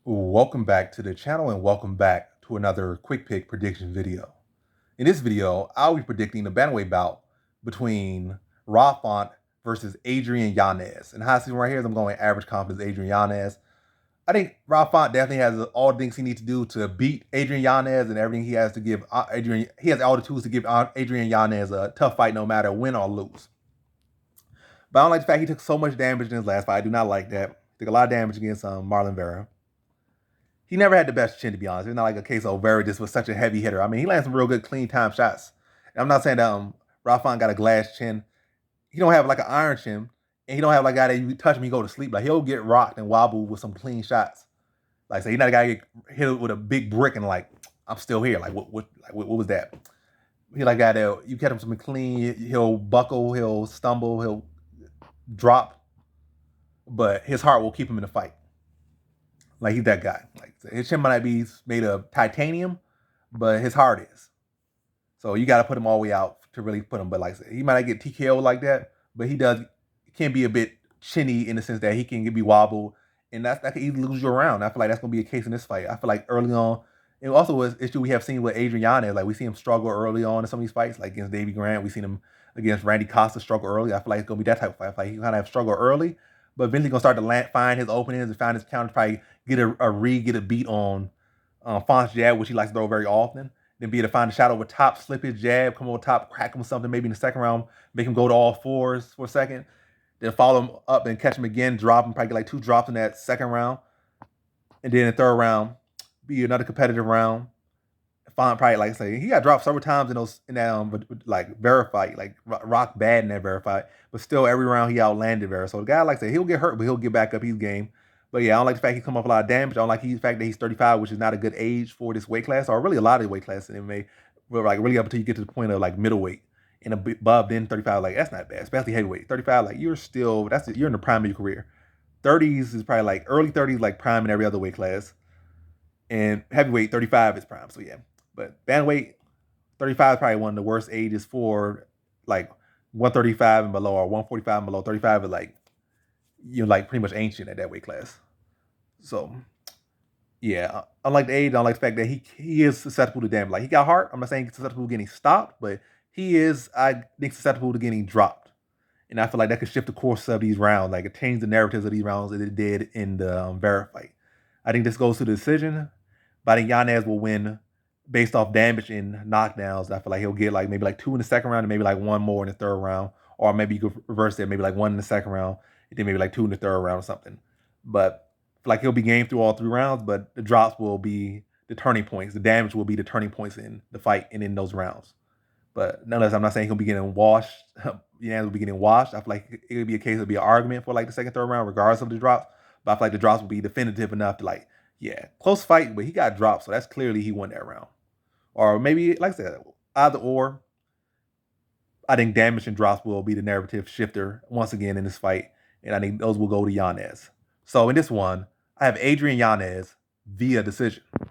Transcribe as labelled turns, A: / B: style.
A: Welcome back to the channel and welcome back to another quick pick prediction video. In this video, I'll be predicting the bantamweight bout between Font versus Adrian Yanez. And how I see him right here is I'm going average confidence Adrian Yanez. I think Font definitely has all the things he needs to do to beat Adrian Yanez and everything he has to give Adrian. He has all the tools to give Adrian Yanez a tough fight no matter win or lose. But I don't like the fact he took so much damage in his last fight. I do not like that. He took a lot of damage against Marlon Vera. He never had the best chin, to be honest. It's not like a case of Vera just was such a heavy hitter. I mean, he landed some real good clean time shots. And I'm not saying that Rafa got a glass chin. He don't have like an iron chin, and he don't have like a guy that you touch him, he go to sleep. Like he'll get rocked and wobble with some clean shots. Like say, he's not a guy get hit with a big brick and like I'm still here. Like what was that? He like guy that you catch him something clean, he'll buckle, he'll stumble, he'll drop, but his heart will keep him in the fight. Like he's that guy. Like his chin might not be made of titanium, but his heart is. So you got to put him all the way out to really put him. But like I said, he might not get TKO like that, but he can be a bit chinny in the sense that he can be wobbled, and that can easily lose you around. I feel like that's gonna be a case in this fight. I feel like early on, it also was issue we have seen with Adrian Yanez. Like we see him struggle early on in some of these fights, like against Davey Grant. We seen him against Randy Costa struggle early. I feel like it's gonna be that type of fight. I feel like he kind of have struggle early, but eventually gonna start to find his openings and find his counters. Probably get a beat on Font's jab, which he likes to throw very often. Then be able to find a shot over top, slip his jab, come over top, crack him with something, maybe in the second round, make him go to all fours for a second. Then follow him up and catch him again, drop him, probably get like 2 drops in that second round. And then in the third round, be another competitive round. Font probably, like I say, he got dropped several times in that like Vera fight, like rock bad in that Vera fight, but still every round he outlanded Vera. So the guy, like I say, he'll get hurt, but he'll get back up his game. But yeah, I don't like the fact he come off a lot of damage. I don't like the fact that he's 35, which is not a good age for this weight class, or really a lot of the weight classes in MMA. Like really up until you get to the point of like middleweight and above, then 35, like that's not bad, especially heavyweight. 35, like you're in the prime of your career. 30s is probably like early 30s, like prime in every other weight class, and heavyweight 35 is prime. So yeah, but bantamweight 35 is probably one of the worst ages for like 135 and below or 145 and below. 35 is like you're like pretty much ancient at that weight class. So yeah, unlike the age, I don't like the fact that he is susceptible to damage. Like he got heart. I'm not saying he's susceptible to getting stopped, but he is, I think, susceptible to getting dropped. And I feel like that could shift the course of these rounds. Like it changed the narratives of these rounds that it did in the Vera fight. I think this goes to the decision, but I think Yanez will win based off damage and knockdowns. I feel like he'll get like maybe like 2 in the second round and maybe like 1 more in the third round. Or maybe you could reverse it, maybe like 1 in the second round and then maybe like 2 in the third round or something. But like he'll be game through all 3 rounds, but the drops will be the turning points. The damage will be the turning points in the fight and in those rounds. But nonetheless, I'm not saying he'll be getting washed. Yanez will be getting washed. I feel like it would be a case of be an argument for like the second, third round, regardless of the drops. But I feel like the drops will be definitive enough to like, yeah, close fight, but he got dropped, so that's clearly he won that round. Or maybe, like I said, either or. I think damage and drops will be the narrative shifter once again in this fight, and I think those will go to Yanez. So in this one, I have Adrian Yanez via decision.